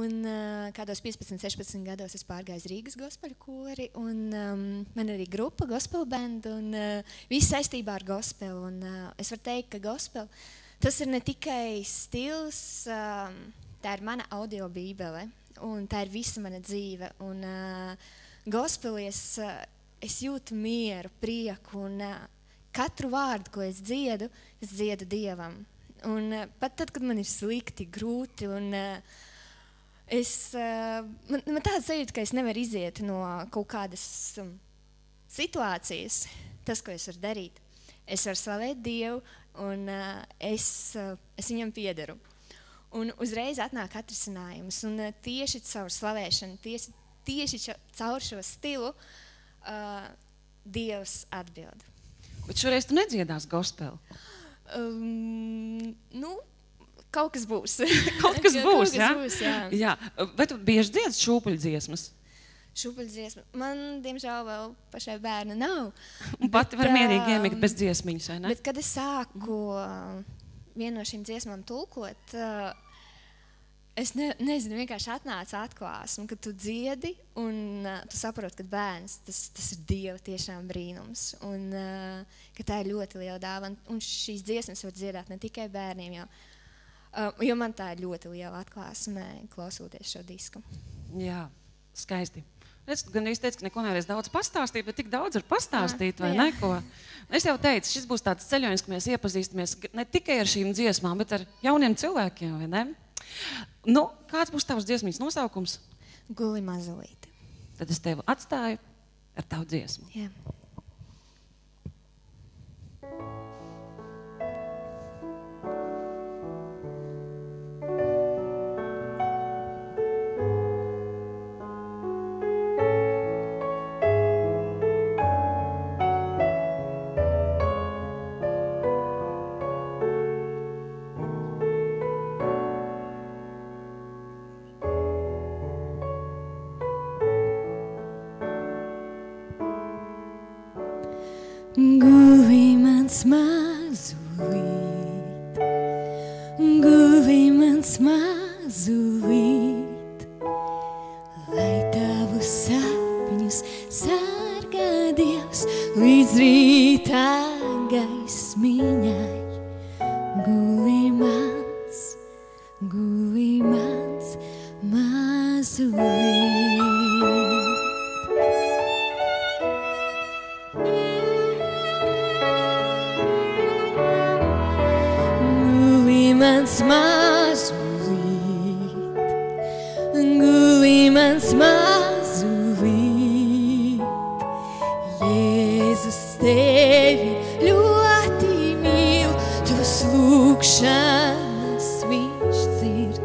Un kādos 15, 16 gados es pārgāju uz Rīgas gospeļu kori, un man arī grupa gospel band, un viss saistībā ar gospelu. Un es varu teikt, ka gospel, tas ir ne tikai stils, tā ir mana audio bībele, un tā ir visa mana dzīve. Un gospelī es jūtu mieru, prieku, un katru vārdu, ko es dziedu Dievam. Un pat tad, kad man ir slikti, grūti, un man tāda sajūta, ka es nevaru iziet no kaut kādas situācijas, tas, ko es varu darīt. Es varu slavēt Dievu, un es viņam piederu. Un uzreiz atnāk atrisinājums, un tieši caur slavēšanu, tieši caur šo stilu Dievs atbild. Bet šoreiz tu nedziedās gospelu? Kaut kas būs. Kaut kas būs, jā? Jā. Vai tu bieži dziedi šūpuļu dziesmas? Šūpuļu dziesmas. Man, diemžēl, vēl pašai bērna nav. Un pati var mierīgi iemigt bez dziesmiņas, vai ne? Bet, kad es sāku vienu no šīm dziesmām tulkot, es nezinu, vienkārši atnāca atklāsme, ka tu dziedi un tu saproti, ka bērns, tas ir Dieva tiešām brīnums. Un ka tā ir ļoti liela dāvana. Un šīs dziesmas var dziedāt ne tikai bērniem, jo man tā ir ļoti liela atklāsme, klausoties šo disku. Jā, skaisti. Es gan teicu, ka neko nevarēs daudz pastāstīt, bet tik daudz var pastāstīt, vai neko. Es jau teicu, šis būs tāds ceļojums, ka mēs iepazīstamies ne tikai ar šīm dziesmām, bet ar jauniem cilvēkiem, vai ne? Kāds būs tavs dziesmīgs nosaukums? Guli mazulīti. Tad es tevi atstāju ar tavu dziesmu. Jā. Guli mans mazulīt, guli mans mazulīt, lai tavus sapņus sargā Dievs līdz rītā gaismiņai. Guli mans mazulīt. Mans mazulīt, guli mans mazulīt, Jēzus tevi ļoti mīl, tavas lūgšanas viņš dzird.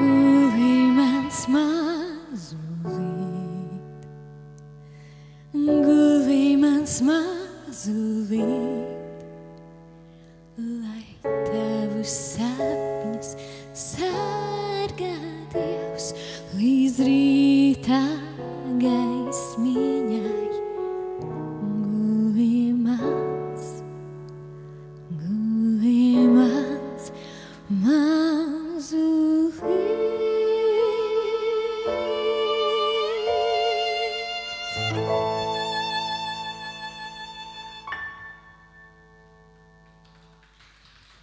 Guli mans mazulīt. Guli mans mazulīt, lai tavus sapņus sargā Dievs līdz rītā gaismiņai. Guli mans mazulīt.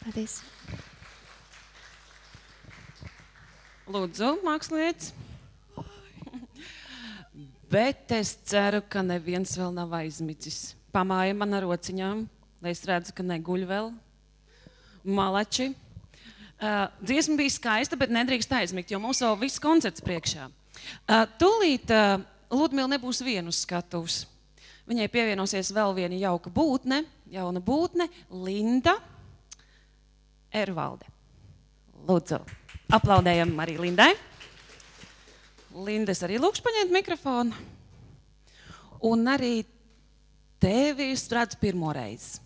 Paldies. Lūdzu, mākslinieci. Bet es ceru, ka neviens vēl nav aizmicis. Pamāja man ar rociņām, lai es redzu, ka neguļ vēl. Malači. Dziesma bija skaista, bet nedrīkst aizmigt, jo mums vēl viss koncerts priekšā. Tūlīt Ludmila nebūs vienu uz skatuves. Viņai pievienosies vēl viena jauna būtne, Linda Ervalde. Lūdzu, aplaudējam arī Lindai. Linda, es arī lūkšu paņemt mikrofonu. Un arī tevi es redzu pirmo reizi.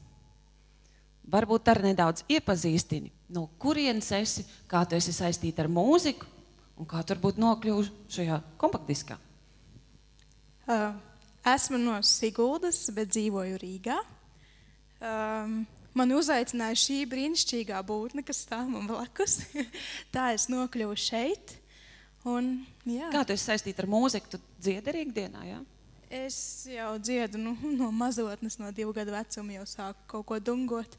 Varbūt arī nedaudz iepazīstini, no kurienes esi, kā tu esi saistīta ar mūziku un kā tu varbūt nokļuvu šajā kompaktdiskā. Esmu no Siguldas, bet dzīvoju Rīgā. Man uzaicināja šī brīnišķīgā būtne, kas stāv man blakus. Tā es nokļuvu šeit. Un, jā. Kā tu esi saistīta ar mūziku? Tu dziedi arī ikdienā, jā? Es jau dziedu no mazotnes, no 2 gadu vecuma jau sāku kaut ko dungot.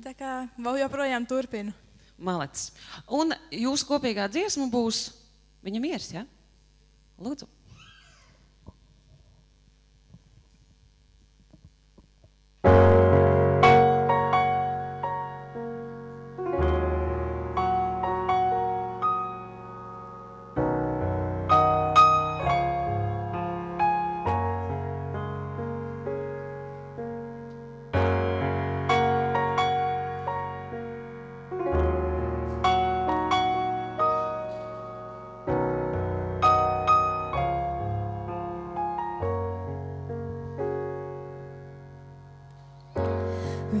Tā kā vēl joprojām turpinu. Malec. Un jūsu kopīgā dziesma būs Viņa miers, jā? Lūdzu.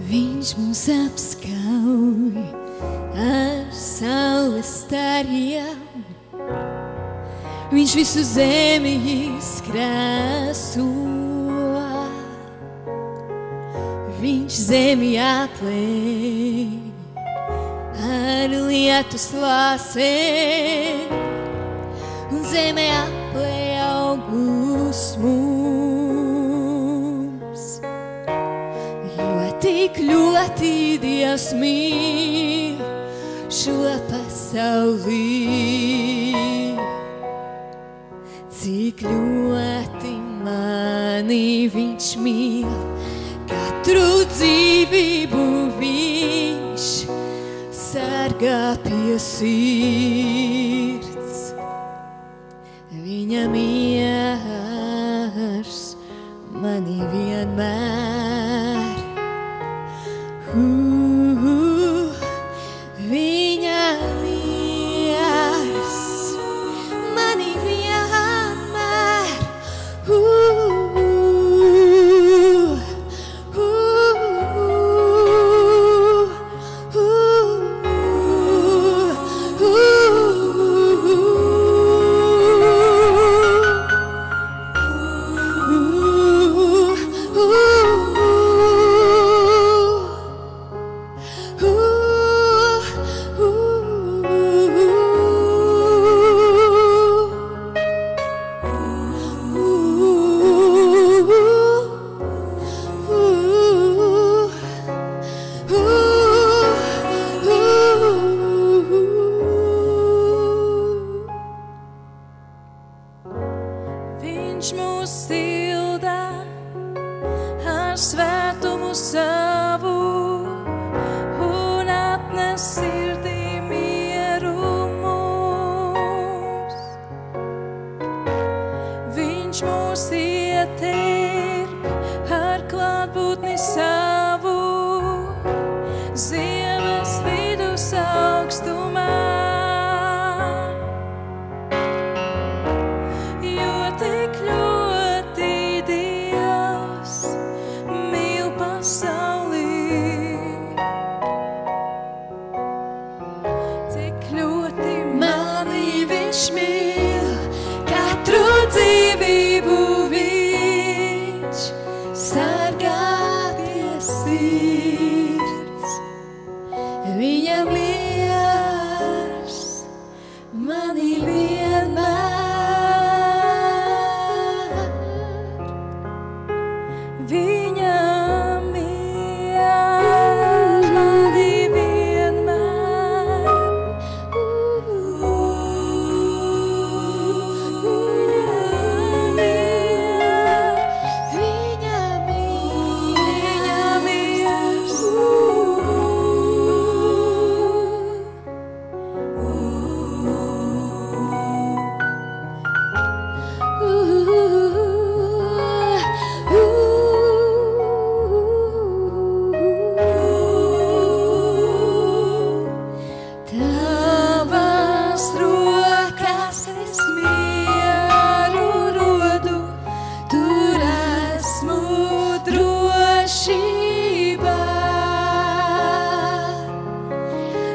Viņš mūs apskauj ar saules stariem, viņš visu zemi izkrāso, viņš zemi aplej ar lietus lāsēm, un zeme aplej augus mums. Tik ļoti Dievs mīl šo pasaulī, cik ļoti mani viņš mīl, katru dzīvību viņš sargā pie sirds. Viņa miers mani vienmēr. Viņa miers mani vienmēr. Viņš mūs silda ar svētumu savu un atnes sirdī mieru mums. Viņš mūs ietērp ar klātbūtni savu ziemas vidus augstumā.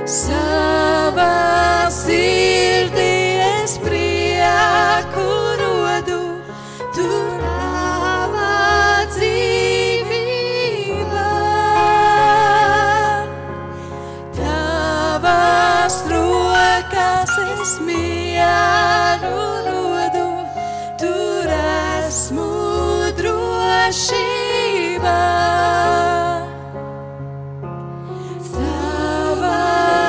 savā sirdī es prieku rodu, tur tava dzīvība. Tavas rokas es mieru rodu, tur esmu drošībā.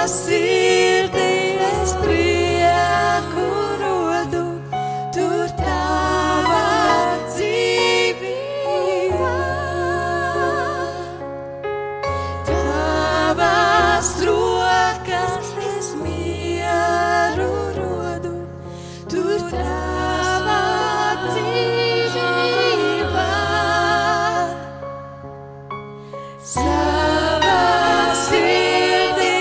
Sirdī es prieku rodu, tur tava dzīvība. Tavas rokas es mieru rodu, tur tava dzīvība. Savā sirdī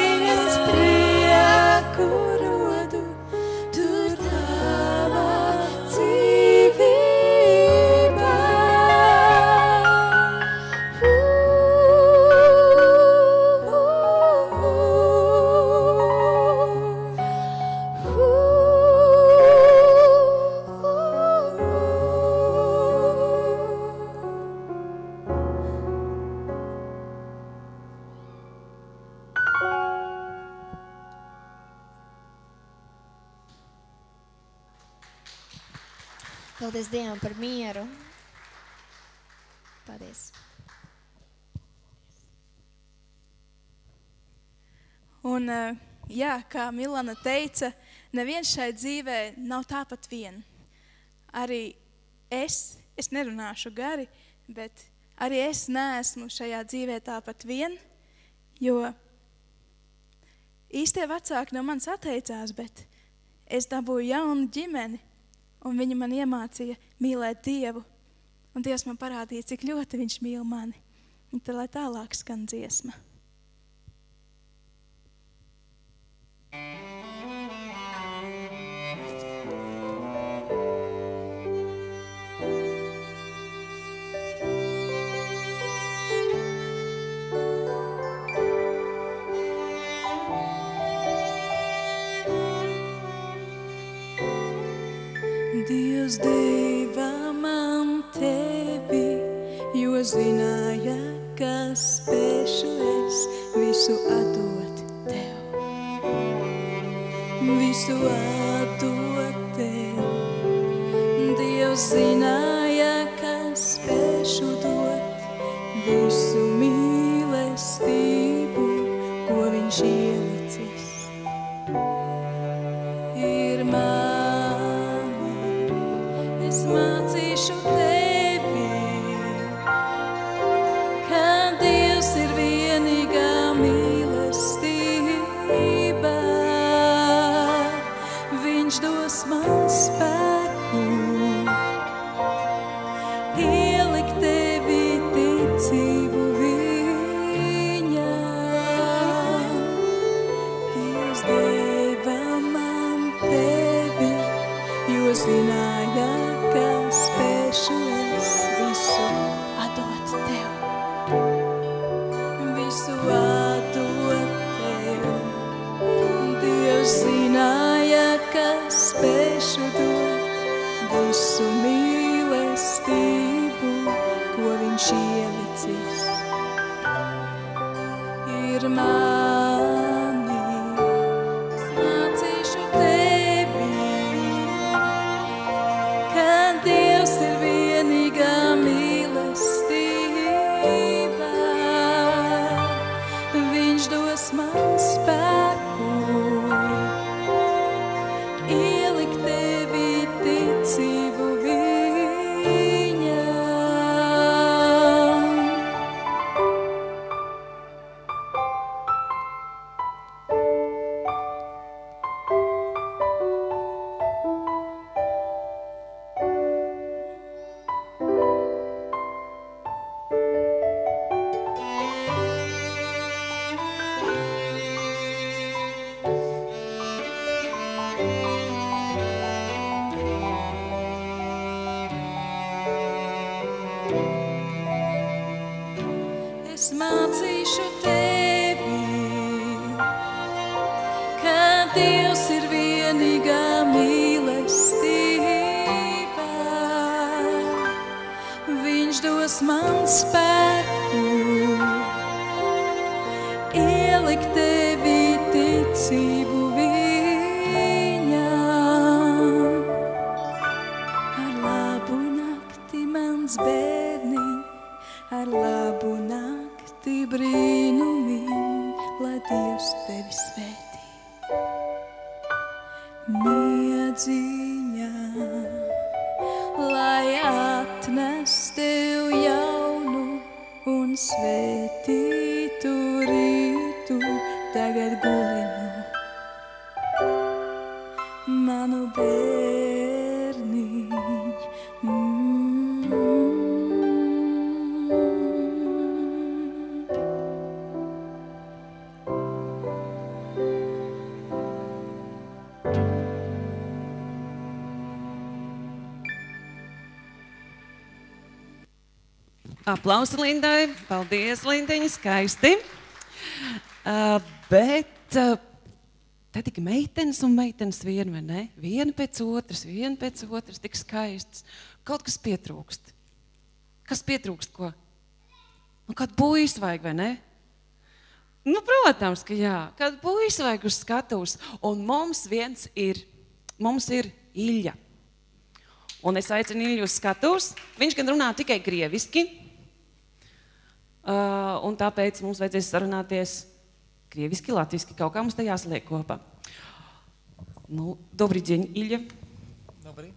Paldies Dievam par mieru. Paldies. Un, jā, kā Milana teica, neviens šai dzīvē nav tāpat vien. Arī es nerunāšu gari, bet arī es neesmu šajā dzīvē tāpat vien, jo īstie vecāki no manis atteicās, bet es dabūju jaunu ģimeni, un viņi man iemācīja mīlēt Dievu. Un Dievs man parādīja, cik ļoti viņš mīl mani. Un tad, lai tālāk skan dziesma. Dievs deva man tevi, jo zināja, ka spēšu es visu atdot tev. Visu atdot tev. Dievs zināja, ka spēšu dot visu mīlestību, ko viņš ielicis. Ir mācīšu tevi, ka Dievs ir vienīgā mīlestība. Viņš dos man spēku, ielikt tevi ticību viņā. Dievs deva man tevi, jo zināja, ka spēšu es visu atdot tev. Visu atdot tev. Dievs zināja, ka spēšu dot visu mīlestību, ko viņš ielicis. Ir mani Dievs ir vienīgā mīlestība. Viņš dos man spēku ielikt tevi ticību viņam. Ar labu nakti, mans bērniņ, ar labu nakti brīnumiņ, lai Dievs tevi svētī. Miedziņā, lai atnes tev jaunu un svētītu rītu, tagad gulinu manu bērniņ. Aplausi Lindai. Paldies, Lindiņa, skaisti. Bet te tika meitenes un meitenes vien, vai ne? Viena pēc otras, tik skaistas. Kaut kas pietrūkst. Kas pietrūkst, ko? Nu, kādu puisi vajag, vai ne? Nu, protams, ka jā. Kādu puisi vajag uz skatuves. Un mums ir Ilja. Un es aicinu Ilju uz skatuves. Viņš gan runā tikai krieviski. Un tāpēc mums vajadzēs sarunāties krieviski, latviski, kaut kā mums te jāsaliek kopā. Nu, добрый день, Илья. Добрый.